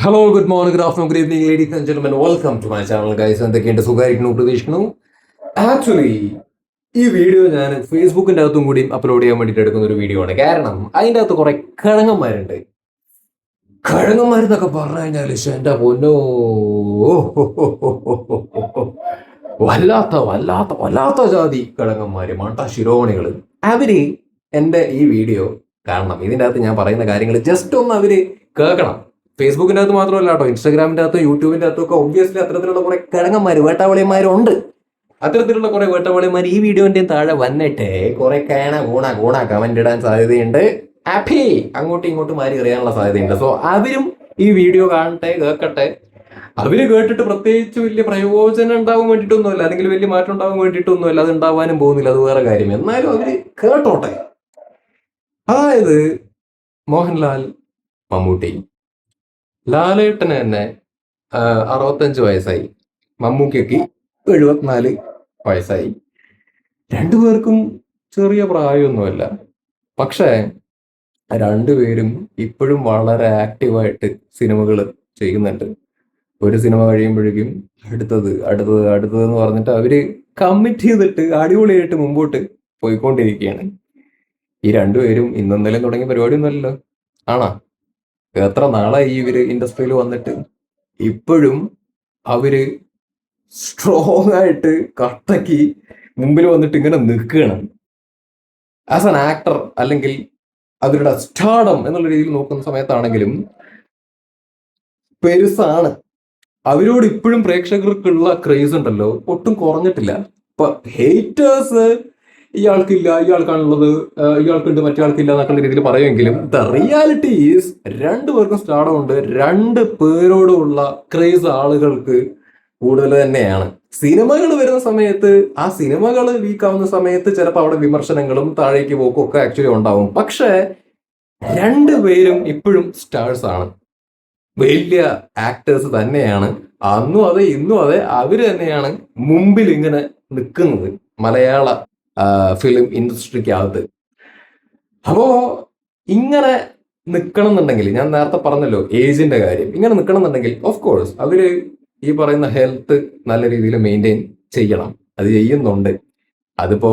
Hello, good morning, good afternoon, good evening, ladies and gentlemen. Welcome to my channel guys. എന്തൊക്കെയുണ്ട്? സുഖമായിരിക്കുന്നു പ്രതീക്ഷിക്കുന്നു. Actually ഈ video ഞാൻ ഫേസ്ബുക്കിന്റെ അകത്തും കൂടി അപ്ലോഡ് ചെയ്യാൻ വേണ്ടിയിട്ട് എടുക്കുന്ന ഒരു വീഡിയോ ആണ്. കാരണം അതിൻ്റെ അകത്ത് കുറെ കിഴങ്ങന്മാരുണ്ട്. കിഴങ്ങന്മാരെന്നൊക്കെ പറഞ്ഞു കഴിഞ്ഞാൽ എന്റെ പൊന്നോ, വല്ലാത്ത വല്ലാത്ത വല്ലാത്ത ജാതി കിഴങ്ങന്മാര്, മണ്ട ശിരോമണികള്. അവര് എന്റെ ഈ വീഡിയോ കാണണം. ഇതിൻ്റെ അകത്ത് ഞാൻ പറയുന്ന കാര്യങ്ങൾ ജസ്റ്റ് ഒന്ന് അവര് കേൾക്കണം. ഫേസ്ബുക്കിന്റെ അകത്ത് മാത്രമല്ല കേട്ടോ, ഇൻസ്റ്റാഗ്രാമിന്റെ അകത്തും യൂട്യൂബിന്റെ അകത്തും ഒക്കെ ഒബ്വിയസ്ലി അത്തരത്തിലുള്ള കുറെ കിഴങ്ങന്മാര്, വേട്ടാവളിയന്മാരുണ്ട്. അത്തരത്തിലുള്ള കുറെ വേട്ടാവളിയന്മാർ ഈ വീഡിയോന്റെ താഴെ വന്നിട്ട് കുറെ ഗൂണ കമന്റ് ഇടാൻ സാധ്യതയുണ്ട്. ഹാപ്പി അങ്ങോട്ടും ഇങ്ങോട്ടും മാറി എറിയാനുള്ള സാധ്യതയുണ്ട്. സോ അവരും ഈ വീഡിയോ കാണട്ടെ, കേൾക്കട്ടെ. അവര് കേട്ടിട്ട് പ്രത്യേകിച്ച് വലിയ പ്രയോജനം ഉണ്ടാവാൻ വേണ്ടിയിട്ടൊന്നുമല്ല, അല്ലെങ്കിൽ വലിയ മാറ്റം ഉണ്ടാവാൻ വേണ്ടിയിട്ടൊന്നുമല്ല. അത് ഉണ്ടാവാനും പോകുന്നില്ല, അത് വേറെ കാര്യം. എന്നാലും അവര് കേട്ടോട്ടെ. അതായത് മോഹൻലാൽ, മമ്മൂട്ടി, ലാലേട്ടന് തന്നെ 65 വയസ്സായി, മമ്മൂക്കയ്ക്ക് 74 വയസ്സായി. രണ്ടുപേർക്കും ചെറിയ പ്രായമൊന്നുമല്ല. പക്ഷേ രണ്ടുപേരും ഇപ്പോഴും വളരെ ആക്റ്റീവായിട്ട് സിനിമകൾ ചെയ്യുന്നുണ്ട്. ഒരു സിനിമ കഴിയുമ്പോഴേക്കും അടുത്തത് അടുത്തത് അടുത്തത് എന്ന് പറഞ്ഞിട്ട് അവര് കമ്മിറ്റ് ചെയ്തിട്ട് അടിപൊളിയായിട്ട് മുമ്പോട്ട് പോയിക്കൊണ്ടിരിക്കുകയാണ്. ഈ രണ്ടുപേരും ഇന്നലെ തുടങ്ങിയ പരിപാടിയൊന്നുമല്ലല്ലോ. ആണോ? എത്ര നാളായി ഇവര് ഇൻഡസ്ട്രിയിൽ വന്നിട്ട്? ഇപ്പോഴും അവര് സ്ട്രോങ് ആയിട്ട് കട്ടക്ക് മുമ്പിൽ വന്നിട്ട് ഇങ്ങനെ നിൽക്കുകയാണ്. ആസ് ആൻ ആക്ടർ, അല്ലെങ്കിൽ അവരുടെ സ്റ്റാർഡം എന്നുള്ള രീതിയിൽ നോക്കുന്ന സമയത്താണെങ്കിലും പെരുസാണ്. അവരോട് ഇപ്പോഴും പ്രേക്ഷകർക്കുള്ള ക്രേസ് ഉണ്ടല്ലോ, ഒട്ടും കുറഞ്ഞിട്ടില്ല. ഇപ്പൊ ഹേറ്റേഴ്സ് ഇയാൾക്കില്ല, ഇയാൾക്കാണുള്ളത്, ഇയാൾക്കുണ്ട്, മറ്റേ ആൾക്കില്ല എന്നൊക്കെ രീതിയിൽ പറയുമെങ്കിലും ദ റിയാലിറ്റി ഈസ് രണ്ടുപേർക്കും സ്റ്റാർഡം ഉണ്ട്. രണ്ട് പേരോടുള്ള ക്രേസ് ആളുകൾക്ക് കൂടുതൽ തന്നെയാണ്. സിനിമകൾ വരുന്ന സമയത്ത്, ആ സിനിമകൾ വീക്കാവുന്ന സമയത്ത് ചിലപ്പോൾ അവിടെ വിമർശനങ്ങളും താഴേക്ക് പോക്കും ഒക്കെ ആക്ച്വലി ഉണ്ടാവും. പക്ഷെ രണ്ടുപേരും ഇപ്പോഴും സ്റ്റാർസ് ആണ്, വലിയ ആക്ടേഴ്സ് തന്നെയാണ്. അന്നും അതെ ഇന്നും അതെ, അവര് തന്നെയാണ് മുമ്പിൽ ഇങ്ങനെ നിൽക്കുന്നത് മലയാള ഫിലിം ഇൻഡസ്ട്രിക്കകത്ത്. അപ്പോ ഇങ്ങനെ നിൽക്കണം എന്നുണ്ടെങ്കിൽ, ഞാൻ നേരത്തെ പറഞ്ഞല്ലോ ഏജിന്റെ കാര്യം, ഇങ്ങനെ നിൽക്കണം എന്നുണ്ടെങ്കിൽ ഓഫ് കോഴ്സ് അവര് ഈ പറയുന്ന ഹെൽത്ത് നല്ല രീതിയിൽ മെയിൻറ്റെയിൻ ചെയ്യണം. അത് ചെയ്യുന്നുണ്ട്. അതിപ്പോ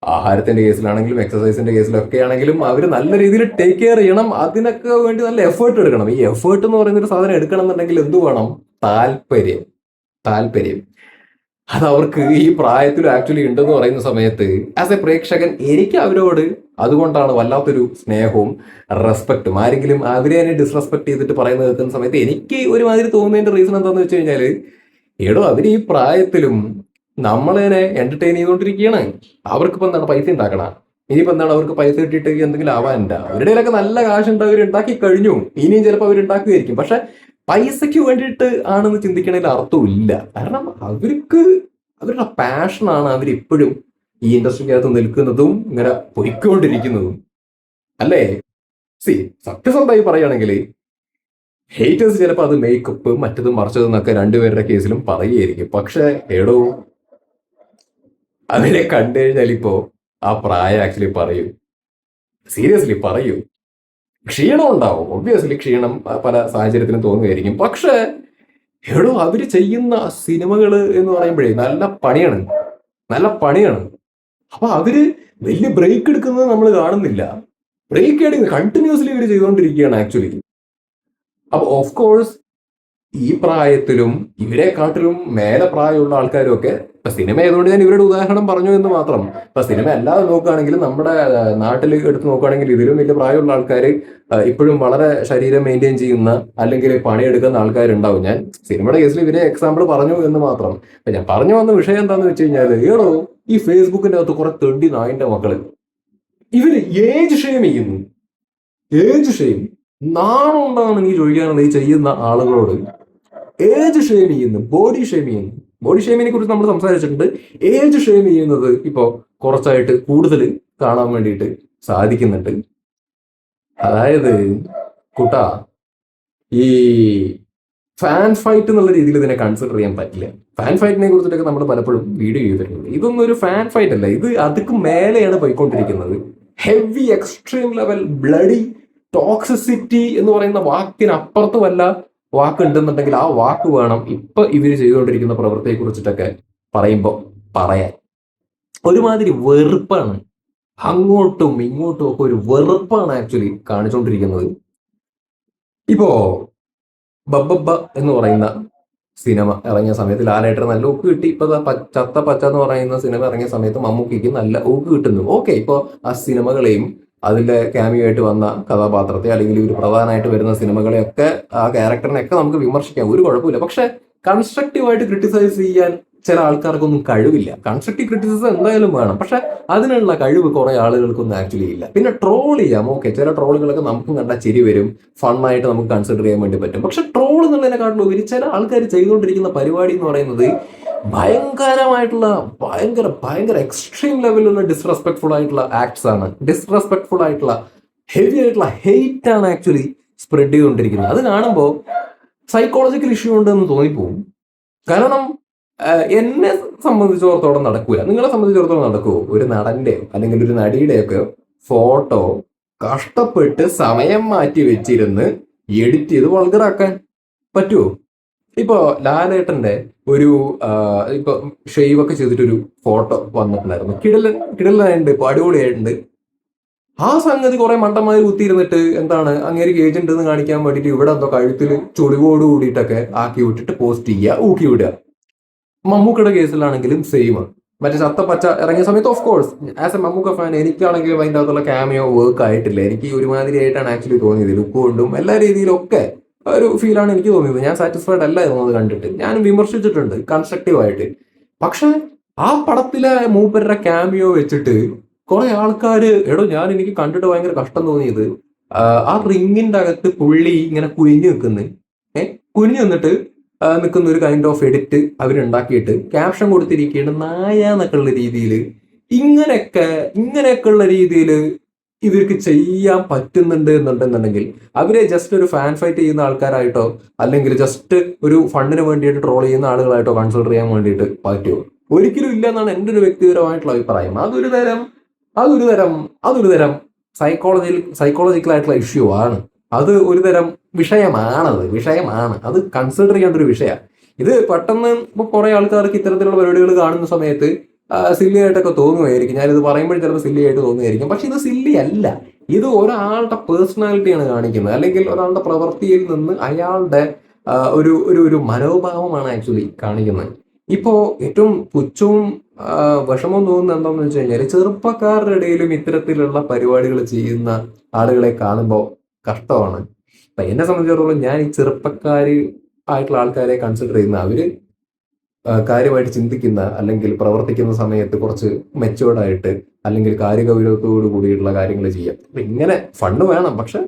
ആഹാരത്തിന്റെ കേസിലാണെങ്കിലും എക്സസൈസിന്റെ കേസിലൊക്കെ ആണെങ്കിലും അവർ നല്ല രീതിയിൽ ടേക്ക് കെയർ ചെയ്യണം. അതിനൊക്കെ വേണ്ടി നല്ല എഫേർട്ട് എടുക്കണം. ഈ എഫേർട്ട് എന്ന് പറയുന്ന ഒരു സാധനം എടുക്കണം എന്നുണ്ടെങ്കിൽ എന്ത് വേണം? താല്പര്യം. അത് അവർക്ക് ഈ പ്രായത്തിൽ ആക്ച്വലി ഉണ്ടെന്ന് പറയുന്ന സമയത്ത് ആസ് എ പ്രേക്ഷകൻ എനിക്ക് അവരോട് അതുകൊണ്ടാണ് വല്ലാത്തൊരു സ്നേഹവും റെസ്പെക്റ്റും. ആരെങ്കിലും അവരെ തന്നെ ഡിസ്റെസ്പെക്ട് ചെയ്തിട്ട് പറയുന്നത് കേൾക്കുന്ന സമയത്ത് എനിക്ക് ഒരുമാതിരി തോന്നുന്നതിന്റെ റീസൺ എന്താണെന്ന് വെച്ച് കഴിഞ്ഞാൽ, ഏടോ അവർ ഈ പ്രായത്തിലും നമ്മളതിനെ എന്റർടൈൻ ചെയ്തുകൊണ്ടിരിക്കുകയാണ്. അവർക്കിപ്പോ എന്താണ് പൈസ ഉണ്ടാക്കണം? ഇനിയിപ്പോ എന്താണ് അവർക്ക് പൈസ കിട്ടിയിട്ട് എന്തെങ്കിലും ആവാനുണ്ടോ? അവരുടെയൊക്കെ നല്ല കാശുണ്ട്, അവർ ഉണ്ടാക്കി കഴിഞ്ഞു. ഇനിയും ചിലപ്പോൾ അവർ ഉണ്ടാക്കുകയായിരിക്കും. പക്ഷെ പൈസയ്ക്ക് വേണ്ടിയിട്ട് ആണെന്ന് ചിന്തിക്കണതിൽ അർത്ഥമില്ല. കാരണം അവർക്ക് അവരുടെ പാഷനാണ് അവരിപ്പോഴും ഈ ഇൻഡസ്ട്രിക്കകത്ത് നിൽക്കുന്നതും ഇങ്ങനെ പൊയ്ക്കൊണ്ടിരിക്കുന്നതും, അല്ലേ? സത്യസന്ധമായി പറയുകയാണെങ്കിൽ ഹേറ്റേഴ്സ് ചിലപ്പോൾ അത് മേക്കപ്പ് മറ്റതും മറിച്ചതെന്നൊക്കെ രണ്ടുപേരുടെ കേസിലും പറയുകയായിരിക്കും. പക്ഷെ എടോ, അവരെ കണ്ടു കഴിഞ്ഞാൽ ഇപ്പോ ആ പ്രായം ആക്ച്വലി പറയൂ, സീരിയസ്ലി പറയൂ. ക്ഷീണം ഉണ്ടാവും, ഒബ്വിയസ്ലി ക്ഷീണം പല സാഹചര്യത്തിലും തോന്നുകയായിരിക്കും. പക്ഷെ എടോ, അവര് ചെയ്യുന്ന സിനിമകൾ എന്ന് പറയുമ്പോഴേ നല്ല പണിയാണ്. അപ്പൊ അവര് വലിയ ബ്രേക്ക് എടുക്കുന്നത് നമ്മൾ കാണുന്നില്ല. ബ്രേക്ക് എടുക്കുന്നത് കണ്ടിന്യൂസ്ലി ഇവര് ചെയ്തുകൊണ്ടിരിക്കുകയാണ് ആക്ച്വലി. അപ്പൊ ഓഫ് കോഴ്സ് ഈ പ്രായത്തിലും ഇവരെക്കാട്ടിലും മേലെ പ്രായമുള്ള ആൾക്കാരും ഒക്കെ, ഇപ്പൊ സിനിമ ആയതുകൊണ്ട് ഞാൻ ഇവരുടെ ഉദാഹരണം പറഞ്ഞു എന്ന് മാത്രം. ഇപ്പൊ സിനിമ അല്ലാതെ നോക്കുകയാണെങ്കിൽ നമ്മുടെ നാട്ടിൽ എടുത്ത് നോക്കുകയാണെങ്കിൽ ഇതിലും വലിയ പ്രായമുള്ള ആൾക്കാർ ഇപ്പോഴും വളരെ ശരീരം മെയിൻറ്റെയിൻ ചെയ്യുന്ന, അല്ലെങ്കിൽ പണിയെടുക്കുന്ന ആൾക്കാരുണ്ടാവും. ഞാൻ സിനിമയുടെ കേസിൽ ഇവരെ എക്സാമ്പിൾ പറഞ്ഞു എന്ന് മാത്രം. അപ്പൊ ഞാൻ പറഞ്ഞു വന്ന വിഷയം എന്താന്ന് വെച്ച് കഴിഞ്ഞാൽ, ഏടോ ഈ ഫേസ്ബുക്കിന്റെ അകത്ത് കുറെ തെണ്ടി നായിന്റെ മക്കള് ഇവര് ഏജ് ഷെയിം ചെയ്യുന്നു. ഏജ് ഷെയിം നാണം ഉണ്ടാണ് നീ ചോദിക്കാനുള്ളത് ഈ ചെയ്യുന്ന ആളുകളോട്. ഏജ് ഷെയിം ചെയ്യുന്നു, ബോഡി ഷെയിമിനെ കുറിച്ച് നമ്മൾ സംസാരിച്ചിട്ടുണ്ട്. ഏജ് ഷെയിം ചെയ്യുന്നത് ഇപ്പോ കുറച്ചായിട്ട് കൂടുതൽ കാണാൻ വേണ്ടിയിട്ട് സാധിക്കുന്നുണ്ട്. അതായത് കുട്ടാ, ഈ ഫാൻ ഫൈറ്റ് എന്നുള്ള രീതിയിൽ ഇതിനെ കൺസിഡർ ചെയ്യാൻ പറ്റില്ല. ഫാൻ ഫൈറ്റിനെ കുറിച്ചിട്ടൊക്കെ നമ്മൾ പലപ്പോഴും വീഡിയോ ചെയ്തിട്ടുണ്ട്. ഇതൊന്നും ഒരു ഫാൻ ഫൈറ്റ് അല്ല, ഇത് അതുക്ക് മേലെയാണ് പോയിക്കൊണ്ടിരിക്കുന്നത്. Heavy extreme level bloody toxicity എന്ന് പറയുന്ന വാക്കിനപ്പുറത്തുമല്ല വാക്ക് ഉണ്ടെന്നുണ്ടെങ്കിൽ ആ വാക്ക് വേണം ഇപ്പൊ ഇവർ ചെയ്തുകൊണ്ടിരിക്കുന്ന പ്രവൃത്തിയെ കുറിച്ചിട്ടൊക്കെ പറയുമ്പോൾ പറയാൻ. ഒരുമാതിരി വെറുപ്പാണ്, അങ്ങോട്ടും ഇങ്ങോട്ടും ഒക്കെ ഒരു വെറുപ്പാണ് ആക്ച്വലി കാണിച്ചുകൊണ്ടിരിക്കുന്നത്. ഇപ്പോ ബബ്ബബ്ബ എന്ന് പറയുന്ന സിനിമ ഇറങ്ങിയ സമയത്ത് ലാലേട്ടന് നല്ല ഊക്ക് കിട്ടി. ഇപ്പൊ ചത്ത പച്ച എന്ന് പറയുന്ന സിനിമ ഇറങ്ങിയ സമയത്ത് മമ്മൂക്കിക്ക് നല്ല ഊക്ക് കിട്ടുന്നു. ഓക്കെ, ഇപ്പൊ ആ സിനിമകളെയും അതിന്റെ ക്യാമിയോ ആയിട്ട് വന്ന കഥാപാത്രത്തെ അല്ലെങ്കിൽ ഒരു പ്രധാനമായിട്ട് വരുന്ന സിനിമകളെയൊക്കെ ആ ക്യാരക്ടറിനെയൊക്കെ നമുക്ക് വിമർശിക്കാം, ഒരു കുഴപ്പമില്ല. പക്ഷെ കൺസ്ട്രക്റ്റീവായിട്ട് ക്രിട്ടിസൈസ് ചെയ്യാൻ ചില ആൾക്കാർക്കൊന്നും കഴിവില്ല. കൺസ്ട്രക്റ്റീവ് ക്രിറ്റിസിസം എന്തായാലും വേണം, പക്ഷെ അതിനുള്ള കഴിവ് കുറെ ആളുകൾക്കൊന്നും ആക്ച്വലി ഇല്ല. പിന്നെ ട്രോൾ ചെയ്യാം, ഓക്കെ, ചില ട്രോളുകളൊക്കെ നമുക്കും കണ്ടാൽ ചിരി വരും, ഫണ്ണായിട്ട് നമുക്ക് കൺസിഡർ ചെയ്യാൻ വേണ്ടി പറ്റും. പക്ഷെ ട്രോൾ എന്നുള്ളതിനെക്കാട്ടിലും ഉപരി ചില ആൾക്കാർ ചെയ്തുകൊണ്ടിരിക്കുന്ന പരിപാടി എന്ന് പറയുന്നത് ഭയങ്കരമായിട്ടുള്ള ഭയങ്കര ഭയങ്കര എക്സ്ട്രീം ലെവലിലുള്ള ഡിസ്റെസ്പെക്ട്ഫുൾ ആയിട്ടുള്ള ആക്ട്സ് ആണ്, ഡിസ്റെസ്പെക്ട്ഫുൾ ആയിട്ടുള്ള ഹെവി ആയിട്ടുള്ള ഹെയ്റ്റ് ആണ് ആക്ച്വലി സ്പ്രെഡ് ചെയ്തുകൊണ്ടിരിക്കുന്നത്. അത് കാണുമ്പോൾ സൈക്കോളജിക്കൽ ഇഷ്യൂ ഉണ്ടെന്ന് തോന്നിപ്പോവും. കാരണം എന്നെ സംബന്ധിച്ചിടത്തോളം നടക്കൂല, നിങ്ങളെ സംബന്ധിച്ചിടത്തോളം നടക്കുമോ? ഒരു നടന്റെയോ അല്ലെങ്കിൽ ഒരു നടിയുടെയൊക്കെ ഫോട്ടോ കഷ്ടപ്പെട്ട് സമയം മാറ്റി വെച്ചിരുന്ന് എഡിറ്റ് ചെയ്ത് വൾഗറാക്കാൻ പറ്റുമോ? ഇപ്പൊ ലാലേട്ടന്റെ ഒരു ഇപ്പൊ ഷെയ്വ് ഒക്കെ ചെയ്തിട്ടൊരു ഫോട്ടോ വന്നിട്ടുണ്ടായിരുന്നു, കിടലായിട്ടുണ്ട്, ഇപ്പൊ അടിപൊളിയായിട്ടുണ്ട്. ആ സംഗതി കുറെ മണ്ടന്മാര് കുത്തിയിരുന്നിട്ട് എന്താണ് അങ്ങേക്ക് ഏജന്റ് എന്ന് കാണിക്കാൻ വേണ്ടിയിട്ട് ഇവിടെ എന്തോ കഴുത്തിൽ ചുളിവോട് കൂടിയിട്ടൊക്കെ ആക്കി വിട്ടിട്ട് പോസ്റ്റ് ചെയ്യുക, ഊക്കി വിടുക. മമ്മൂക്കയുടെ കേസിലാണെങ്കിലും സെയിം. മറ്റേ ചത്ത പച്ച ഇറങ്ങിയ സമയത്ത് of course as a Mammookka fan എനിക്കാണെങ്കിലും അതിൻ്റെ അകത്തുള്ള ക്യാമിയോ വർക്ക് ആയിട്ടില്ല. എനിക്ക് ഒരുമാതിരി ആയിട്ടാണ് ആക്ച്വലി തോന്നിയത്, ലുക്ക് കൊണ്ടും എല്ലാ രീതിയിലൊക്കെ ഒരു ഫീലാണ് എനിക്ക് തോന്നിയത്. ഞാൻ സാറ്റിസ്ഫൈഡ് അല്ലായിരുന്നു അത് കണ്ടിട്ട്, ഞാനും വിമർശിച്ചിട്ടുണ്ട് കൺസ്ട്രക്റ്റീവായിട്ട്. പക്ഷെ ആ പടത്തിലെ മൂപ്പരുടെ ക്യാമിയോ വെച്ചിട്ട് കുറെ ആൾക്കാര് എനിക്ക് കണ്ടിട്ട് ഭയങ്കര കഷ്ടം തോന്നിയത് ആ റിങ്ങിന്റെ അകത്ത് പുള്ളി ഇങ്ങനെ കുനിഞ്ഞു നിൽക്കുന്നു, കുനിഞ്ഞു നിന്നിട്ട് നിൽക്കുന്ന ഒരു കൈൻഡ് ഓഫ് എഡിറ്റ് അവരുണ്ടാക്കിയിട്ട് ക്യാപ്ഷൻ കൊടുത്തിരിക്കുകയാണ് നായ എന്നൊക്കെയുള്ള രീതിയിൽ. ഇങ്ങനെയൊക്കെയുള്ള രീതിയിൽ ഇവർക്ക് ചെയ്യാൻ പറ്റുന്നുണ്ട് എന്നുണ്ടെന്നുണ്ടെങ്കിൽ അവരെ ജസ്റ്റ് ഒരു ഫാൻ ഫൈറ്റ് ചെയ്യുന്ന ആൾക്കാരായിട്ടോ അല്ലെങ്കിൽ ജസ്റ്റ് ഒരു ഫണ്ടിന് വേണ്ടിയിട്ട് ട്രോൾ ചെയ്യുന്ന ആളുകളായിട്ടോ കൺസിഡർ ചെയ്യാൻ വേണ്ടിയിട്ട് പറ്റുമോ? ഒരിക്കലും ഇല്ല എന്നാണ് എൻ്റെ ഒരു വ്യക്തിപരമായിട്ടുള്ള അഭിപ്രായം. അതൊരു തരം സൈക്കോളജിക്കൽ ആയിട്ടുള്ള ഇഷ്യൂ ആണ്. അത് ഒരു തരം വിഷയമാണ്, അത് കൺസിഡർ ചെയ്യേണ്ട ഒരു വിഷയമാണ്. ഇത് പെട്ടെന്ന് ഇപ്പൊ കുറെ ആൾക്കാർക്ക് ഇത്തരത്തിലുള്ള പരിപാടികൾ കാണുന്ന സമയത്ത് സില്ലി ആയിട്ടൊക്കെ തോന്നുമായിരിക്കും. ഞാനിത് പറയുമ്പോഴും ചിലപ്പോൾ സില്ലി ആയിട്ട് തോന്നുമായിരിക്കും. പക്ഷെ ഇത് സില്ലി അല്ല, ഇത് ഒരാളുടെ പേഴ്സണാലിറ്റിയാണ് കാണിക്കുന്നത്, അല്ലെങ്കിൽ ഒരാളുടെ പ്രവൃത്തിയിൽ നിന്ന് അയാളുടെ ഒരു ഒരു മനോഭാവമാണ് ആക്ച്വലി കാണിക്കുന്നത്. ഇപ്പോ ഏറ്റവും പുച്ഛവും വിഷമവും തോന്നുന്നത് എന്താണെന്ന് വെച്ച് കഴിഞ്ഞാൽ ചെറുപ്പക്കാരുടെ ഇടയിലും ഇത്തരത്തിലുള്ള പരിപാടികൾ ചെയ്യുന്ന ആളുകളെ കാണുമ്പോൾ കഷ്ടമാണ്. അപ്പൊ എന്നെ സംബന്ധിച്ചിടത്തോളം ഞാൻ ഈ ചെറുപ്പക്കാര് ആയിട്ടുള്ള ആൾക്കാരെ കൺസിഡർ ചെയ്യുന്ന അവര് കാര്യമായിട്ട് ചിന്തിക്കുന്ന അല്ലെങ്കിൽ പ്രവർത്തിക്കുന്ന സമയത്ത് കുറച്ച് മെച്ചുവേർഡായിട്ട് അല്ലെങ്കിൽ കാര്യഗൗരവത്തോടു കൂടിയിട്ടുള്ള കാര്യങ്ങൾ ചെയ്യാം. അപ്പൊ ഇങ്ങനെ ഫണ്ട് വേണം, പക്ഷെ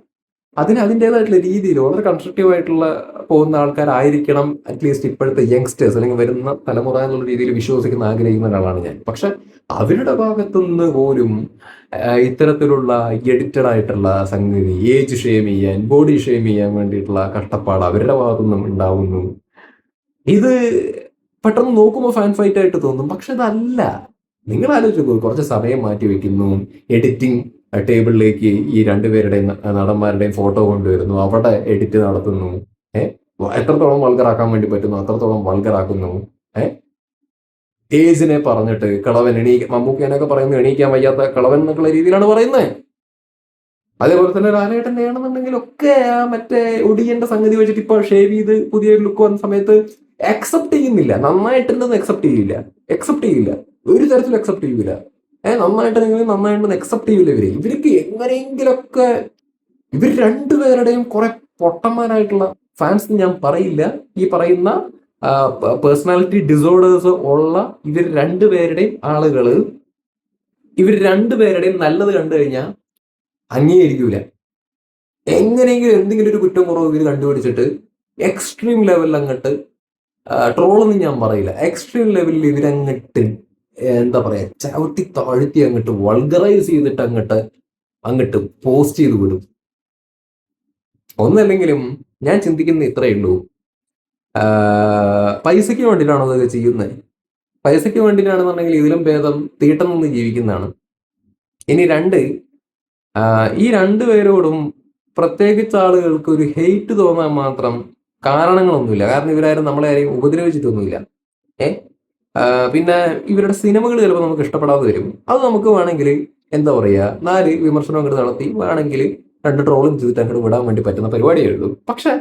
അതിൻ്റെതായിട്ടുള്ള രീതിയിൽ വളരെ കൺസ്ട്രക്റ്റീവ് ആയിട്ടുള്ള പോകുന്ന ആൾക്കാരായിരിക്കണം അറ്റ്ലീസ്റ്റ് ഇപ്പോഴത്തെ യങ്സ്റ്റേഴ്സ് അല്ലെങ്കിൽ വരുന്ന തലമുറ എന്നുള്ള രീതിയിൽ വിശ്വസിക്കുന്ന ആഗ്രഹിക്കുന്ന ഒരാളാണ് ഞാൻ. പക്ഷെ അവരുടെ ഭാഗത്തുനിന്ന് പോലും ഇത്തരത്തിലുള്ള എഡിറ്റഡ് ആയിട്ടുള്ള സംഗതി, ഏജ് ഷെയിം ചെയ്യാൻ, ബോഡി ഷെയിം ചെയ്യാൻ വേണ്ടിയിട്ടുള്ള കഷ്ടപ്പാട് അവരുടെ ഭാഗത്തുനിന്നും ഉണ്ടാവുന്നു. ഇത് പെട്ടെന്ന് നോക്കുമ്പോൾ ഫാൻ ഫൈറ്റ് ആയിട്ട് തോന്നും, പക്ഷെ അതല്ല. നിങ്ങൾ ആലോചിച്ചു, കുറച്ച് സമയം മാറ്റി വെക്കുന്നു, എഡിറ്റിംഗ് ടേബിളിലേക്ക് ഈ രണ്ടുപേരുടെയും നടന്മാരുടെയും ഫോട്ടോ കൊണ്ടുവരുന്നു, അവിടെ എഡിറ്റ് നടത്തുന്നു. എത്രത്തോളം വൾഗറാക്കാൻ വേണ്ടി പറ്റുന്നു അത്രത്തോളം വൾഗറാക്കുന്നു. ഏജിനെ പറഞ്ഞിട്ട് കളവൻ മമ്മൂക്കേനൊക്കെ പറയുന്നു എണീക്കാൻ വയ്യാത്ത കളവൻ എന്നുള്ള രീതിയിലാണ് പറയുന്നത്. അതേപോലെ തന്നെ ലാലേട്ടൻ്റെ ആണെന്നുണ്ടെങ്കിൽ ഒക്കെ മറ്റേ ഒടിയന്റെ സംഗതി വെച്ചിട്ട് ഇപ്പോൾ ഷേവ് ചെയ്ത് പുതിയൊരു ലുക്ക് വന്ന സമയത്ത് അക്സെപ്റ്റ് ചെയ്യുന്നില്ല. നന്നായിട്ടുണ്ടെന്ന് അക്സെപ്റ്റ് ചെയ്യില്ല, ഒരു തരത്തിലും അക്സെപ്റ്റ് ചെയ്യില്ല. നന്നായിട്ടുണ്ടെന്ന് അക്സെപ്റ്റ് ചെയ്യില്ല. ഇവർക്ക് എങ്ങനെയെങ്കിലൊക്കെ ഇവർ രണ്ടുപേരുടെയും കുറെ പൊട്ടന്മാരായിട്ടുള്ള ഫാൻസ് ഞാൻ പറയില്ല, ഈ പറയുന്ന പേഴ്സണാലിറ്റി ഡിസോർഡേഴ്സ് ഉള്ള ഇവർ രണ്ടുപേരുടെയും ആളുകള് ഇവർ രണ്ടുപേരുടെയും നല്ലത് കണ്ടു കഴിഞ്ഞാൽ അംഗീകരിക്കൂല. എങ്ങനെയെങ്കിലും എന്തെങ്കിലും ഒരു കുറ്റം കുറവ് ഇവർ കണ്ടുപിടിച്ചിട്ട് എക്സ്ട്രീം ലെവലിൽ അങ്ങോട്ട് ട്രോളൊന്നും ഞാൻ പറയില്ല, എക്സ്ട്രീം ലെവലിൽ ഇവരങ്ങട്ട് എന്താ പറയാ ചവിട്ടി താഴ്ത്തി അങ്ങോട്ട് വൾഗറൈസ് ചെയ്തിട്ട് അങ്ങോട്ട് പോസ്റ്റ് ചെയ്ത് വിടും. ഒന്നല്ലെങ്കിലും ഞാൻ ചിന്തിക്കുന്ന ഇത്രയേ ഉള്ളൂ, പൈസയ്ക്ക് വേണ്ടിയിട്ടാണോ അതൊക്കെ ചെയ്യുന്നത്? പൈസയ്ക്ക് വേണ്ടിയിട്ടാണെന്നുണ്ടെങ്കിൽ ഇതിലും ഭേദം തീട്ടം നിന്ന് ജീവിക്കുന്നതാണ്. ഇനി ഈ രണ്ടുപേരോടും പ്രത്യേകിച്ച് ആളുകൾക്ക് ഒരു ഹെയ്റ്റ് തോന്നാൻ മാത്രം കാരണങ്ങളൊന്നുമില്ല. കാരണം ഇവരാരും നമ്മളെ ആരെയും ഉപദ്രവിച്ചിട്ടൊന്നുമില്ല. ഏ പിന്നെ ഇവരുടെ സിനിമകൾ ചിലപ്പോൾ നമുക്ക് ഇഷ്ടപ്പെടാതെ വരും. അത് നമുക്ക് വേണമെങ്കിൽ എന്താ പറയുക, 4 വിമർശനം അങ്ങോട്ട് നടത്തി വേണമെങ്കിൽ 2 ട്രോളും ചെയ്തിട്ട് അങ്ങോട്ട് വിടാൻ വേണ്ടി പറ്റുന്ന പരിപാടിയേ ഉള്ളൂ. പക്ഷെ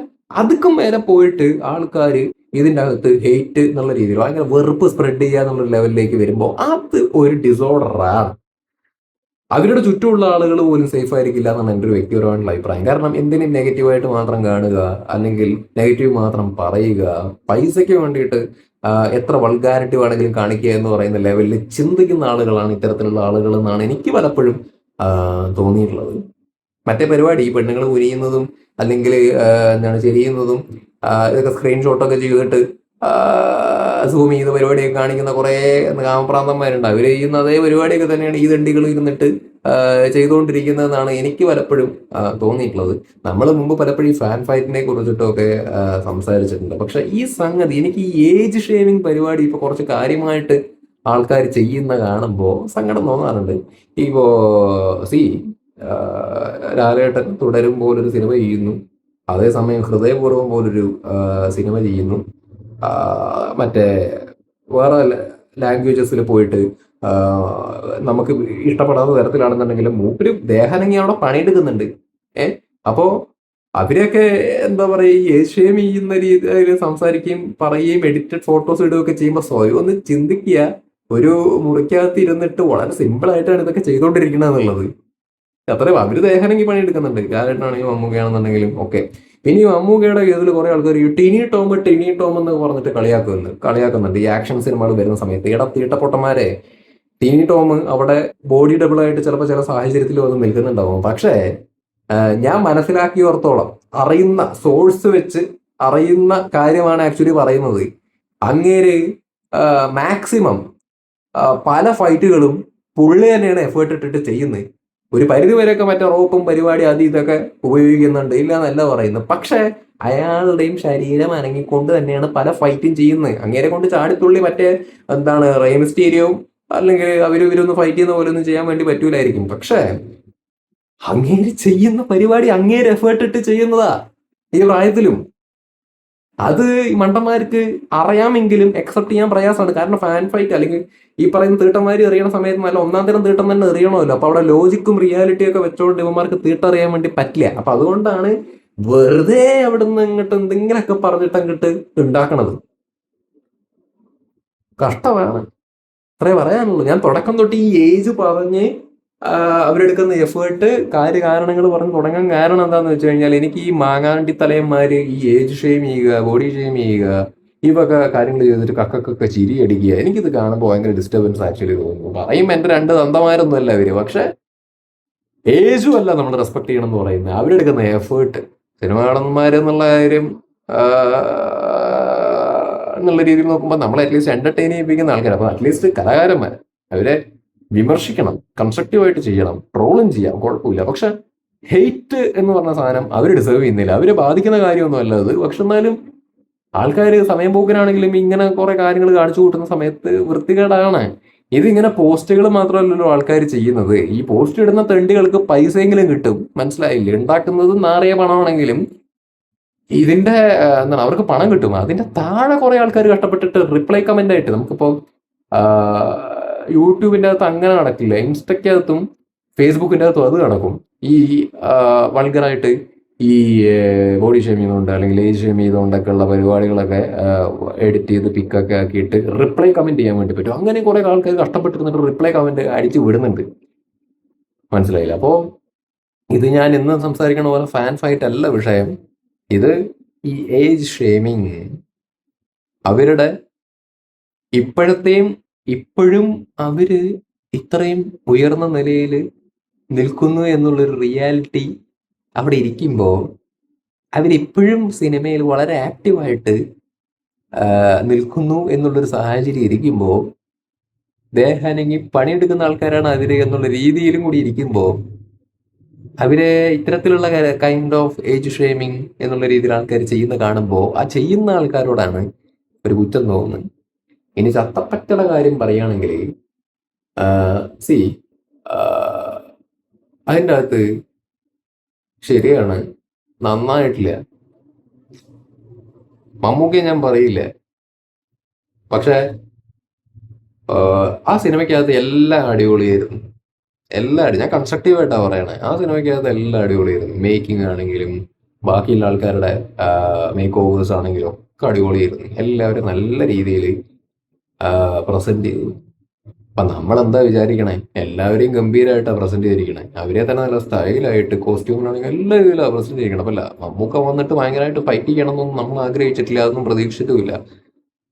അതുക്കും മേലെ പോയിട്ട് ആൾക്കാർ ഇതിൻ്റെ അകത്ത് ഹെയ്റ്റ് എന്നുള്ള രീതിയിൽ ഭയങ്കര വെറുപ്പ് സ്പ്രെഡ് ചെയ്യുക എന്നുള്ള ലെവലിലേക്ക് വരുമ്പോൾ അത് ഒരു ഡിസോർഡറാണ്. അവരുടെ ചുറ്റുമുള്ള ആളുകൾ പോലും സേഫ് ആയിരിക്കില്ല എന്നാണ് എൻ്റെ ഒരു വ്യക്തിപരമായിട്ടുള്ള അഭിപ്രായം. കാരണം എന്തിനും നെഗറ്റീവായിട്ട് മാത്രം കാണുക, അല്ലെങ്കിൽ നെഗറ്റീവ് മാത്രം പറയുക, പൈസയ്ക്ക് വേണ്ടിയിട്ട് എത്ര വൾഗാരിറ്റി വേണമെങ്കിലും കാണിക്കുക എന്ന് പറയുന്ന ലെവലിൽ ചിന്തിക്കുന്ന ആളുകളാണ് ഇത്തരത്തിലുള്ള ആളുകൾ എന്നാണ് എനിക്ക് പലപ്പോഴും തോന്നിയിട്ടുള്ളത്. മറ്റേ പരിപാടി ഈ പെണ്ണുങ്ങൾ ഉരിയുന്നതും അല്ലെങ്കിൽ എന്താണ് ചെരിയുന്നതും ഇതൊക്കെ സ്ക്രീൻഷോട്ടൊക്കെ ചെയ്തിട്ട് സൂം ചെയ്ത പരിപാടിയൊക്കെ കാണിക്കുന്ന കുറേ കാമപ്രാന്തന്മാരുണ്ട്. അവർ ചെയ്യുന്ന അതേ പരിപാടിയൊക്കെ തന്നെയാണ് ഈ ദണ്ഡികൾ ഇരുന്നിട്ട് ചെയ്തുകൊണ്ടിരിക്കുന്നതെന്നാണ് എനിക്ക് പലപ്പോഴും തോന്നിയിട്ടുള്ളത്. നമ്മൾ മുമ്പ് പലപ്പോഴും ഈ ഫാൻ ഫൈറ്റിനെ കുറിച്ചിട്ടൊക്കെ സംസാരിച്ചിട്ടുണ്ട്. പക്ഷെ ഈ സംഗതി എനിക്ക് ഈ ഏജ് ഷേവിങ് പരിപാടി ഇപ്പോൾ കുറച്ച് കാര്യമായിട്ട് ആൾക്കാർ ചെയ്യുന്ന കാണുമ്പോൾ സങ്കടം തോന്നാറുണ്ട്. ഇപ്പോൾ ലാലേട്ടൻ തുടരും പോലൊരു സിനിമ ചെയ്യുന്നു, അതേസമയം ഹൃദയപൂർവ്വം പോലൊരു സിനിമ ചെയ്യുന്നു. മറ്റേ വേറെ ലാംഗ്വേജസിൽ പോയിട്ട് നമുക്ക് ഇഷ്ടപ്പെടാത്ത തരത്തിലാണെന്നുണ്ടെങ്കിലും മൂപ്പര് ദേഹനങ്ങി അവിടെ പണിയെടുക്കുന്നുണ്ട്. അപ്പോൾ അവരെയൊക്കെ എന്താ പറയുക, ഈ ഏഷ്യം ചെയ്യുന്ന രീതിയിൽ സംസാരിക്കുകയും പറയുകയും എഡിറ്റഡ് ഫോട്ടോസ് ഇടുകയൊക്കെ ചെയ്യുമ്പോൾ സ്വയം ഒന്ന് ചിന്തിക്കുക. ഒരു മുറിക്കകത്ത് ഇരുന്നിട്ട് വളരെ സിമ്പിളായിട്ടാണ് ഇതൊക്കെ ചെയ്തുകൊണ്ടിരിക്കുന്നത് എന്നുള്ളത്. അത്രയും അവര് ദേഹനങ്ങി പണിയെടുക്കുന്നുണ്ട്. ലാലേട്ടനാണെങ്കിലും മമ്മൂക്കയാണെന്നുണ്ടെങ്കിലും ഒക്കെ. പിന്നെ ഈ മമ്മൂക്കയുടെ കേസിൽ കുറെ ആൾക്കാർ ഈ ടിനി ടോം എന്ന് പറഞ്ഞിട്ട് കളിയാക്കുന്നുണ്ട് ഈ ആക്ഷൻ സിനിമകൾ വരുന്ന സമയത്ത്. തീട്ടപ്പൊട്ടന്മാരെ, ടിനി ടോം അവിടെ ബോഡി ഡബിൾ ആയിട്ട് ചിലപ്പോൾ ചില സാഹചര്യത്തിൽ വന്ന് നിൽക്കുന്നുണ്ടാവും. പക്ഷേ ഞാൻ മനസ്സിലാക്കിയോർത്തോളം, അറിയുന്ന സോഴ്സ് വെച്ച് അറിയുന്ന കാര്യമാണ് ആക്ച്വലി പറയുന്നത്. അങ്ങേര് മാക്സിമം പല ഫൈറ്റുകളും പുള്ളി തന്നെയാണ് എഫേർട്ട് ഇട്ടിട്ട് ചെയ്യുന്നത്. ഒരു പരിധി വരെയൊക്കെ മറ്റേ റോപ്പും പരിപാടി അത് ഇതൊക്കെ ഉപയോഗിക്കുന്നുണ്ട്, ഇല്ല എന്നല്ല പറയുന്നത്. പക്ഷെ അയാളുടെയും ശരീരം അനങ്ങിക്കൊണ്ട് തന്നെയാണ് പല ഫൈറ്റും ചെയ്യുന്നത്. അങ്ങേരെ കൊണ്ട് ചാടിത്തുള്ളി മറ്റേ എന്താണ് റെയിമിസ്റ്റീരിയവും അല്ലെങ്കിൽ ഇവരൊന്നും ഫൈറ്റ് ചെയ്യുന്ന പോലെ ഒന്നും ചെയ്യാൻ വേണ്ടി പറ്റൂലായിരിക്കും. പക്ഷെ അങ്ങേര് ചെയ്യുന്ന പരിപാടി അങ്ങേര് എഫേർട്ട് ഇട്ട് ചെയ്യുന്നതാ ഈ പ്രായത്തിലും. അത് ഈ മണ്ടന്മാർക്ക് അറിയാമെങ്കിലും അക്സെപ്റ്റ് ചെയ്യാൻ പ്രയാസമാണ്. കാരണം ഫാൻ ഫൈറ്റ് അല്ലെങ്കിൽ ഈ പറയുന്ന തീട്ടന്മാര് എറിയണ സമയത്ത് നല്ല ഒന്നാം തരം തീട്ടം തന്നെ എറിയണമല്ലോ. അപ്പൊ അവിടെ ലോജിക്കും റിയാലിറ്റിയും ഒക്കെ വെച്ചോണ്ട് ഇവന്മാർക്ക് തീട്ടറിയാൻ വേണ്ടി പറ്റില്ല. അപ്പൊ അതുകൊണ്ടാണ് വെറുതെ അവിടെ നിന്ന് ഇങ്ങോട്ട് എന്തെങ്കിലുമൊക്കെ പറഞ്ഞിട്ട് അങ്ങോട്ട് ഉണ്ടാക്കണത്. കഷ്ടമാണ്, അത്രേ പറയാനുള്ളൂ. ഞാൻ തുടക്കം തൊട്ട് ഈ ഏജ് പറഞ്ഞ് അവരെടുക്കുന്ന എഫേർട്ട് കാര്യകാരണങ്ങൾ പറഞ്ഞ് തുടങ്ങാൻ കാരണം എന്താന്ന് വെച്ച് കഴിഞ്ഞാൽ, എനിക്ക് ഈ മാങ്ങാണ്ടി തലയന്മാര് ഈ ഏജ് ഷെയിം ചെയ്യുക, ബോഡി ഷെയിം ചെയ്യുക, ഈ വക കാര്യങ്ങൾ ചെയ്തിട്ട് കക്കൊക്കെ ചിരി അടിക്കുക, എനിക്കിത് കാണുമ്പോൾ ഭയങ്കര ഡിസ്റ്റർബൻസ് ആക്ച്വലി തോന്നുന്നു. പറയും എന്റെ 2 തന്തമാരൊന്നും അല്ല അവര്, പക്ഷെ ഏജും അല്ല നമ്മൾ റെസ്പെക്ട് ചെയ്യണം എന്ന് പറയുന്നത്, അവരെടുക്കുന്ന എഫേർട്ട്. സിനിമ നടന്മാരെന്നുള്ള കാര്യം എന്നുള്ള രീതിയിൽ നോക്കുമ്പോൾ നമ്മൾ അറ്റ്ലീസ്റ്റ് എന്റർടൈൻ ചെയ്യിപ്പിക്കുന്ന ആൾക്കാർ. അപ്പൊ അറ്റ്ലീസ്റ്റ് കലാകാരന്മാർ അവരെ വിമർശിക്കണം, കൺസ്ട്രക്റ്റീവായിട്ട് ചെയ്യണം, ട്രോളും ചെയ്യാം, കുഴപ്പമില്ല. പക്ഷെ ഹെയ്റ്റ് എന്ന് പറഞ്ഞ സാധനം അവർ ഡിസേർവ് ചെയ്യുന്നില്ല. അവരെ ബാധിക്കുന്ന കാര്യമൊന്നും അല്ല അത്. പക്ഷെ എന്നാലും ആൾക്കാർ സമയം പോക്കിനാണെങ്കിലും ഇങ്ങനെ കുറെ കാര്യങ്ങൾ കാണിച്ചു കൂട്ടുന്ന സമയത്ത് വൃത്തികേടാണ്. ഇതിങ്ങനെ പോസ്റ്റുകൾ മാത്രമല്ലല്ലോ ആൾക്കാർ ചെയ്യുന്നത്. ഈ പോസ്റ്റ് ഇടുന്ന തെണ്ടികൾക്ക് പൈസയെങ്കിലും കിട്ടും, മനസ്സിലായില്ലേ? ഉണ്ടാക്കുന്നത് നാറിയ പണമാണെങ്കിലും ഇതിന്റെ എന്താണ് അവർക്ക് പണം കിട്ടും. അതിന്റെ താഴെ കുറെ ആൾക്കാർ കഷ്ടപ്പെട്ടിട്ട് റിപ്ലൈ കമന്റ് ആയിട്ട്, നമുക്കിപ്പോ യൂട്യൂബിന്റെ അകത്ത് അങ്ങനെ നടക്കില്ല, ഇൻസ്റ്റയ്ക്കകത്തും ഫേസ്ബുക്കിന്റെ അകത്തും അത് നടക്കും. ഈ വൾഗറായിട്ട് ഈ ബോഡി ഷെയിം ചെയ്തുകൊണ്ട് അല്ലെങ്കിൽ ഏജ് ഷെയിം ചെയ്തുകൊണ്ടൊക്കെ ഉള്ള പരിപാടികളൊക്കെ എഡിറ്റ് ചെയ്ത് പിക്കൊക്കെ ആക്കിയിട്ട് റിപ്ലൈ കമന്റ് ചെയ്യാൻ വേണ്ടി പറ്റും. അങ്ങനെ കുറെ ആൾക്കാർ കഷ്ടപ്പെട്ടിരുന്നിട്ട് റിപ്ലൈ കമന്റ് അടിച്ചു വിടുന്നുണ്ട്, മനസ്സിലായില്ല? അപ്പോൾ ഇത് ഞാൻ ഇന്ന് സംസാരിക്കണ പോലെ ഫാൻ ഫൈറ്റ് അല്ല വിഷയം. ഇത് ഈ ഏജ് ഷെയിമിങ് അവരുടെ ഇപ്പോഴും അവര് ഇത്രയും ഉയർന്ന നിലയിൽ നിൽക്കുന്നു എന്നുള്ളൊരു റിയാലിറ്റി അവിടെ ഇരിക്കുമ്പോൾ, അവരിപ്പോഴും സിനിമയിൽ വളരെ ആക്റ്റീവായിട്ട് നിൽക്കുന്നു എന്നുള്ളൊരു സാഹചര്യം ഇരിക്കുമ്പോൾ, ദേഹാനെങ്കിൽ പണിയെടുക്കുന്ന ആൾക്കാരാണ് അവര് എന്നുള്ള രീതിയിലും കൂടി ഇരിക്കുമ്പോൾ, അവര് ഇത്തരത്തിലുള്ള കൈൻഡ് ഓഫ് ഏജ് ഷെയിമിങ് എന്നുള്ള രീതിയിൽ ആൾക്കാർ ചെയ്യുന്ന കാണുമ്പോൾ ആ ചെയ്യുന്ന ആൾക്കാരോടാണ് ഒരു കുറ്റം തോന്നുന്നത്. ഇനി ചത്തപ്പറ്റുള്ള കാര്യം പറയുകയാണെങ്കിൽ അതിൻ്റെ അകത്ത് ശരിയാണ്, നന്നായിട്ടില്ല. മമ്മൂക്കയെ ഞാൻ പറയില്ല. പക്ഷെ ആ സിനിമയ്ക്കകത്ത് എല്ലാം അടിപൊളിയായിരുന്നു. ഞാൻ കൺസ്ട്രക്റ്റീവ് ആയിട്ടാണ് പറയണേ. ആ സിനിമയ്ക്കകത്ത് എല്ലാം അടിപൊളിയായിരുന്നു. മേക്കിംഗ് ആണെങ്കിലും ബാക്കിയുള്ള ആൾക്കാരുടെ മേക്ക് ഓവേഴ്സ് ആണെങ്കിലും ഒക്കെ അടിപൊളിയായിരുന്നു. എല്ലാവരും നല്ല രീതിയിൽ പ്രസന്റ് ചെയ്തു. അപ്പൊ നമ്മളെന്താ വിചാരിക്കണേ, എല്ലാവരെയും ഗംഭീരമായിട്ടാണ് പ്രസന്റ് ചെയ്തിരിക്കണേ. അവരെ തന്നെ നല്ല സ്റ്റൈലായിട്ട് കോസ്റ്റ്യൂമിലാണെങ്കിൽ എല്ലാ ഇതിലാണ് പ്രസന്റ് ചെയ്തിരിക്കണം. അപ്പല്ല മമ്മൂക്ക വന്നിട്ട് ഭയങ്കരമായിട്ട് ഫൈറ്റ് ചെയ്യണമെന്നൊന്നും നമ്മൾ ആഗ്രഹിച്ചിട്ടില്ല, അതൊന്നും പ്രതീക്ഷിച്ചിട്ടുമില്ല.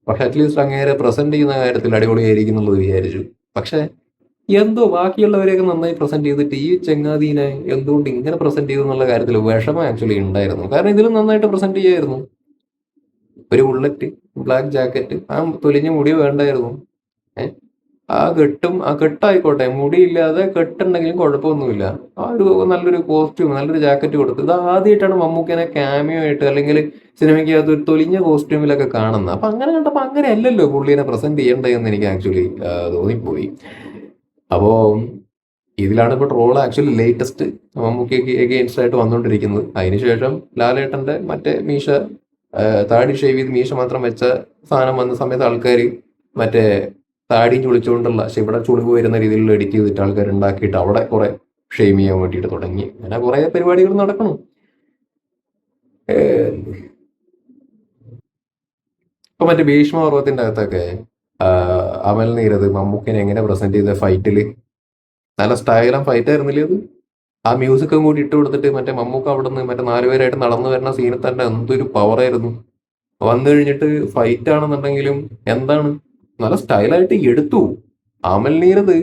പക്ഷെ അറ്റ്ലീസ്റ്റ് അങ്ങേരെ പ്രസന്റ് ചെയ്യുന്ന കാര്യത്തിൽ അടിപൊളിയായിരിക്കും എന്നുള്ളത് വിചാരിച്ചു. പക്ഷെ എന്തോ ബാക്കിയുള്ളവരെയൊക്കെ നന്നായി പ്രസന്റ് ചെയ്തിട്ട് ഈ ചെങ്ങാതീനെ എന്തുകൊണ്ട് ഇങ്ങനെ പ്രസന്റ് ചെയ്തു എന്നുള്ള കാര്യത്തിൽ വിഷമം ആക്ച്വലി ഉണ്ടായിരുന്നു. കാരണം ഇതിലും നന്നായിട്ട് പ്രസന്റ് ചെയ്യായിരുന്നു. ഒരു ബുള്ളറ്റ്, ബ്ലാക്ക് ജാക്കറ്റ്, ആ തൊലിഞ്ഞ മുടി വേണ്ടായിരുന്നു. ഏഹ് ആ കെട്ടായിക്കോട്ടെ, മുടിയില്ലാതെ കെട്ടുണ്ടെങ്കിലും കുഴപ്പമൊന്നുമില്ല. ആ ഒരു നല്ലൊരു കോസ്റ്റ്യൂം, നല്ലൊരു ജാക്കറ്റ് കൊടുത്തു. ഇത് ആദ്യമായിട്ടാണ് മമ്മൂക്കനെ ക്യാമിയോ ആയിട്ട് അല്ലെങ്കിൽ സിനിമയ്ക്കകത്ത് ഒരു തൊലിഞ്ഞ കോസ്റ്റ്യൂമിലൊക്കെ കാണുന്നത്. അപ്പൊ അങ്ങനെ കണ്ടപ്പോൾ അങ്ങനെ അല്ലല്ലോ പുള്ളിനെ പ്രസന്റ് ചെയ്യേണ്ടതെന്ന് എനിക്ക് ആക്ച്വലി തോന്നിപ്പോയി. അപ്പോ ഇതിലാണ് ഇപ്പോൾ ട്രോൾ ആക്ച്വലി ലേറ്റസ്റ്റ് മമ്മൂക്കയ്ക്ക് എഗെയിൻസ്റ്റ് ആയിട്ട് വന്നുകൊണ്ടിരിക്കുന്നത്. അതിനുശേഷം ലാലേട്ടന്റെ മറ്റേ മീശ, താടി ഷേവ് ചെയ്ത് മീശ മാത്രം വെച്ച സാധനം വന്ന സമയത്ത് ആൾക്കാർ മറ്റേ താടിയും ചുളിച്ചുകൊണ്ടുള്ള ഇവിടെ ചുളിവ് വരുന്ന രീതിയിലുള്ള എഡിറ്റ് ചെയ്തിട്ട് ആൾക്കാർ ഉണ്ടാക്കിയിട്ട് അവിടെ കുറെ ഷെയിം ചെയ്യാൻ വേണ്ടിയിട്ട് തുടങ്ങി. അങ്ങനെ കുറെ പരിപാടികൾ നടക്കണം. ഇപ്പൊ മറ്റേ ഭീഷ്മപർവത്തിന്റെ അകത്തൊക്കെ അമൽ നീരത് മമ്മൂക്കിനെ എങ്ങനെ പ്രസന്റ് ചെയ്ത ഫൈറ്റില് നല്ല സ്റ്റൈലും ഫൈറ്റ് ആയിരുന്നില്ലേ അത്? ആ മ്യൂസിക്കും കൂടി ഇട്ട് കൊടുത്തിട്ട് മറ്റേ മമ്മൂക്ക അവിടെ നിന്ന് മറ്റേ നാലുപേരായിട്ട് നടന്നു വരുന്ന സീനിൽ തന്നെ എന്തൊരു പവറായിരുന്നു. വന്നു കഴിഞ്ഞിട്ട് ഫൈറ്റ് ആണെന്നുണ്ടെങ്കിലും എന്താണ് നല്ല സ്റ്റൈലായിട്ട് എടുത്തു. അമൽ നീരത്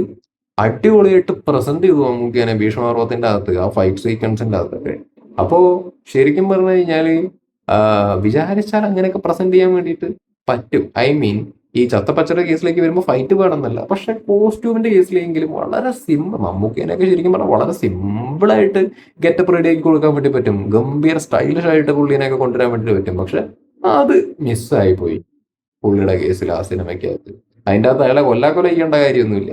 അടിപൊളിയായിട്ട് പ്രസന്റ് ചെയ്തു മമ്മൂക്കിനെ ഭീഷ്മപർവത്തിന്റെ അകത്ത്, ആ ഫൈറ്റ് സീക്വൻസിന്റെ അകത്തൊക്കെ. അപ്പോ ശരിക്കും പറഞ്ഞു കഴിഞ്ഞാല് വിചാരിച്ചാൽ അങ്ങനെയൊക്കെ പ്രസന്റ് ചെയ്യാൻ വേണ്ടിയിട്ട് പറ്റും. ഐ മീൻ ഈ ചത്തപ്പച്ചയുടെ കേസിലേക്ക് വരുമ്പോൾ ഫൈറ്റ് വേണമെന്നല്ല, പക്ഷെ കോസ്റ്റ്യൂമിന്റെ കേസിലെങ്കിലും വളരെ സിമ്പിൾ, മമ്മൂക്കേനൊക്കെ ശരിക്കും പറഞ്ഞാൽ വളരെ സിമ്പിളായിട്ട് ഗെറ്റപ്പ് റെഡി ആക്കി കൊടുക്കാൻ വേണ്ടി പറ്റും. ഗംഭീര സ്റ്റൈലിഷ് ആയിട്ട് പുള്ളിനെയൊക്കെ കൊണ്ടുവരാൻ വേണ്ടി പറ്റും. പക്ഷെ അത് മിസ്സായി പോയി പുള്ളിയുടെ കേസിൽ ആ സിനിമയ്ക്കകത്ത്. അതിൻ്റെ അകത്ത് അയാളെ കൊല്ലാക്കൊല ചെയ്യേണ്ട കാര്യമൊന്നുമില്ല.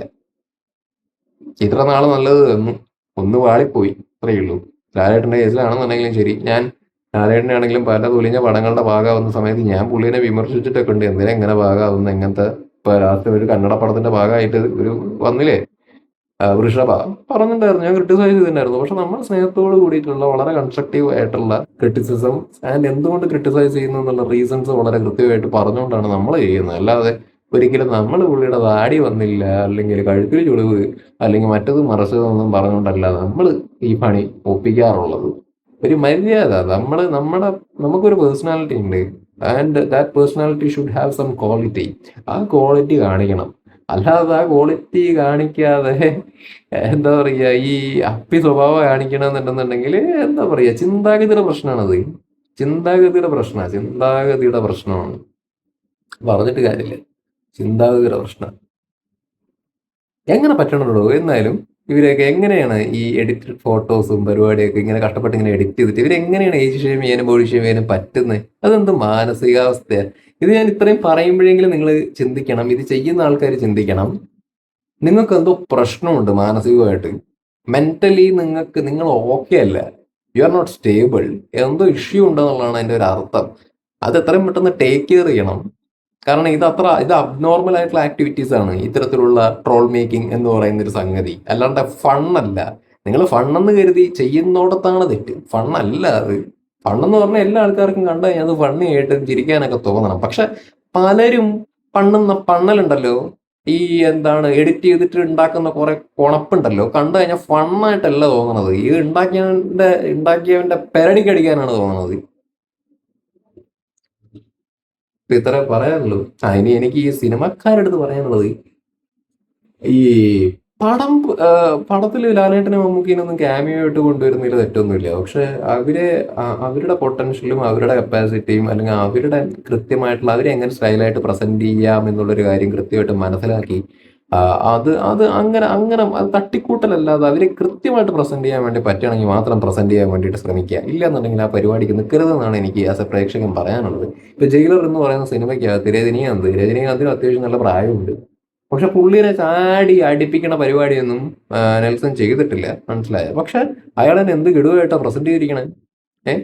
ഇത്ര നാള് നല്ലത് തന്നു, ഒന്ന് വാളിപ്പോയി, അത്രയേ ഉള്ളൂ. ലാലേട്ടന്റെ കേസിലാണെന്നുണ്ടെങ്കിലും ശരി, ഞാൻ ലാലേട്ടനെ ആണെങ്കിലും പല തൊലിഞ്ഞ പടങ്ങളുടെ ഭാഗമാവുന്ന സമയത്ത് ഞാൻ പുള്ളിനെ വിമർശിച്ചിട്ടൊക്കെ ഉണ്ട്. എന്തിനാ എങ്ങനെ ഭാഗമാവുന്ന എങ്ങനത്തെ. ഇപ്പൊ ലാസ്റ്റ് ഒരു കന്നഡ പടത്തിന്റെ ഭാഗമായിട്ട് ഒരു വന്നില്ലേ, വൃഷഭ പറഞ്ഞിട്ടുണ്ടായിരുന്നു, ഞാൻ ക്രിട്ടിസൈസ് ചെയ്തിട്ടുണ്ടായിരുന്നു. പക്ഷെ നമ്മൾ സ്നേഹത്തോട് കൂടിയിട്ടുള്ള വളരെ കൺസ്ട്രക്റ്റീവ് ആയിട്ടുള്ള ക്രിറ്റിസിസം ആൻഡ് എന്തുകൊണ്ട് ക്രിട്ടിസൈസ് ചെയ്യുന്നു എന്നുള്ള റീസൺസ് വളരെ കൃത്യമായിട്ട് പറഞ്ഞുകൊണ്ടാണ് നമ്മൾ ചെയ്യുന്നത്. അല്ലാതെ ഒരിക്കലും നമ്മൾ പുള്ളിയുടെ താടി വന്നില്ല, അല്ലെങ്കിൽ കഴുത്തിൽ ചുളിവ്, അല്ലെങ്കിൽ മറ്റത് മറച്ചതൊന്നും പറഞ്ഞുകൊണ്ടല്ല നമ്മൾ ഈ പണി ഒപ്പിക്കാറുള്ളത്. ഒരു മര്യാദ, നമുക്കൊരു പേഴ്സണാലിറ്റി ഉണ്ട്. And that personality should have some quality. ആ ക്വാളിറ്റി കാണിക്കണം. അല്ലാതെ ആ ക്വാളിറ്റി കാണിക്കാതെ എന്താ പറയുക, ഈ അപ്പി സ്വഭാവം കാണിക്കണമെന്നുണ്ടെന്നുണ്ടെങ്കിൽ എന്താ പറയുക, ചിന്താഗതിയുടെ പ്രശ്നമാണത്. ചിന്താഗതിയുടെ പ്രശ്നമാണ്, പറഞ്ഞിട്ട് കാര്യമില്ല. ചിന്താഗതിയുടെ പ്രശ്നം എങ്ങനെ പറ്റണുള്ളൂ. എന്നാലും ഇവരൊക്കെ എങ്ങനെയാണ് ഈ എഡിറ്റഡ് ഫോട്ടോസും പരിപാടിയൊക്കെ ഇങ്ങനെ കഷ്ടപ്പെട്ട് ഇങ്ങനെ എഡിറ്റ് ചെയ്തിട്ട് ഇവരെങ്ങനെയാണ് ഏജ് ഷെയിം ചെയ്യാനും ബോഡി ഷെയിം ചെയ്യാനും പറ്റുന്നത്? അതെന്ത് മാനസികാവസ്ഥയാണ് ഇത്? ഞാൻ ഇത്രയും പറയുമ്പോഴെങ്കിലും നിങ്ങൾ ചിന്തിക്കണം, ഇത് ചെയ്യുന്ന ആൾക്കാർ ചിന്തിക്കണം. നിങ്ങൾക്ക് എന്തോ പ്രശ്നമുണ്ട് മാനസികമായിട്ട്, മെന്റലി നിങ്ങൾ ഓക്കെ അല്ല, യു ആർ നോട്ട് സ്റ്റേബിൾ, എന്തോ ഇഷ്യൂ ഉണ്ടെന്നുള്ളതാണ് അതിൻ്റെ ഒരു അർത്ഥം. അത് എത്രയും പെട്ടെന്ന് ടേക്ക് കെയർ ചെയ്യണം. കാരണം ഇത് അബ്നോർമൽ ആയിട്ടുള്ള ആക്ടിവിറ്റീസ് ആണ് ഇത്തരത്തിലുള്ള ട്രോൾ മേക്കിംഗ് എന്ന് പറയുന്ന ഒരു സംഗതി. അല്ലാണ്ട് ഫണ്ണല്ല. നിങ്ങൾ ഫണ്ണെന്ന് കരുതി ചെയ്യുന്നോടത്താണ് തെറ്റ്. ഫണ്ണല്ല അത്. ഫണ്ണെന്ന് പറഞ്ഞാൽ എല്ലാ ആൾക്കാർക്കും കണ്ടു കഴിഞ്ഞാൽ അത് ഫണ്ണി ആയിട്ട് ചിരിക്കാനൊക്കെ തോന്നണം. പക്ഷെ പലരും പണ്ണലുണ്ടല്ലോ, ഈ എന്താണ് എഡിറ്റ് ചെയ്തിട്ട് ഉണ്ടാക്കുന്ന കുറെ കുണപ്പുണ്ടല്ലോ, കണ്ടു കഴിഞ്ഞാൽ ഫണ്ണായിട്ടല്ല തോന്നണത്. ഇത് ഉണ്ടാക്കിയവന്റെ പെരടിക്കടിക്കാനാണ് തോന്നണത്. ഇപ്പൊ ഇത്ര പറയാനുള്ളൂ. ഇനി എനിക്ക് ഈ സിനിമക്കാരടുത്ത് പറയാനുള്ളത്, ഈ പടം പടത്തിൽ ലാലേട്ടനെ മമ്മൂക്കിനൊന്നും ക്യാമിയോ ആയിട്ട് കൊണ്ടുവരുന്നതിൽ തെറ്റൊന്നുമില്ല. പക്ഷെ അവരുടെ പൊട്ടൻഷ്യലും അവരുടെ കപ്പാസിറ്റിയും അല്ലെങ്കിൽ അവരുടെ കൃത്യമായിട്ടുള്ള അവരെ എങ്ങനെ സ്റ്റൈലായിട്ട് പ്രസന്റ് ചെയ്യാം എന്നുള്ളൊരു കാര്യം കൃത്യമായിട്ട് മനസ്സിലാക്കി അത് അത് അങ്ങനെ അങ്ങനെ അത് തട്ടിക്കൂട്ടലല്ലാതെ അവരെ കൃത്യമായിട്ട് പ്രസന്റ് ചെയ്യാൻ വേണ്ടി പറ്റുകയാണെങ്കിൽ മാത്രം പ്രസന്റ് ചെയ്യാൻ വേണ്ടിയിട്ട് ശ്രമിക്കുക. ഇല്ലെന്നുണ്ടെങ്കിൽ ആ പരിപാടിക്ക് നിൽക്കരുതെന്നാണ് എനിക്ക് ആസ് എ പ്രേക്ഷകൻ പറയാനുള്ളത്. ഇപ്പൊ ജയിലർ എന്ന് പറയുന്ന സിനിമയ്ക്കകത്ത് രജനീകാന്തിനും അത്യാവശ്യം നല്ല പ്രായമുണ്ട്. പക്ഷെ പുള്ളിനെ ചാടി അടിപ്പിക്കണ പരിപാടിയൊന്നും നെൽസൺ ചെയ്തിട്ടില്ല, മനസ്സിലായോ? പക്ഷെ അയാളെന്നെ എന്ത് ഗഡുവായിട്ടാണ് പ്രസന്റ് ചെയ്തിരിക്കണേ. ഏഹ്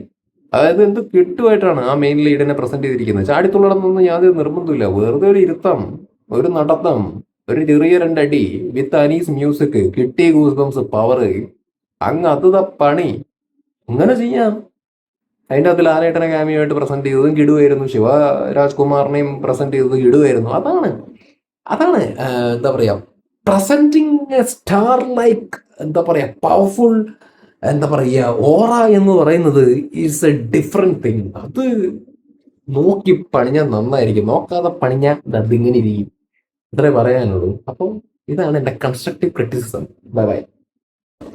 അതായത് എന്ത് കിട്ടുമായിട്ടാണ് ആ മെയിൻ ലീഡിനെ പ്രസന്റ് ചെയ്തിരിക്കുന്നത്. ചാടിത്തുള്ളണമെന്നൊന്നും യാതൊരു നിർബന്ധമില്ല. വെറുതെ ഒരു ഇരുത്തം, ഒരു നടത്തം, ഒരു ചെറിയ രണ്ടടി വിത്ത് അനീസ് മ്യൂസിക്, കിട്ടി ഗൂസ് ബംസ് പവർ, അങ്ങ് അത് പണി. അങ്ങനെ ചെയ്യാം. അതിൻ്റെ അകത്ത് ലാലേട്ടനെ ക്യാമിയായിട്ട് പ്രസന്റ് ചെയ്തതും കിടുവായിരുന്നു, ശിവരാജ്കുമാറിനെയും പ്രസന്റ് ചെയ്തത് കിടുവായിരുന്നു. അതാണ് അതാണ് എന്താ പറയാ, പ്രസന്റിങ് എ സ്റ്റാർ ലൈക്ക്, എന്താ പറയാ, പവർഫുൾ, എന്താ പറയുക, ഓറ എന്ന് പറയുന്നത് ഈസ് എ ഡിഫറെന്റ് തിങ്. അത് നോക്കി പണിഞ്ഞാൽ നന്നായിരിക്കും, നോക്കാതെ പണിഞ്ഞാൽ അതിങ്ങനെ ഇരിക്കും. ഇത്രേ പറയാനുള്ളൂ. അപ്പം ഇതാണ് എൻ്റെ കൺസ്ട്രക്റ്റീവ് ക്രിറ്റിസിസം. Bye bye.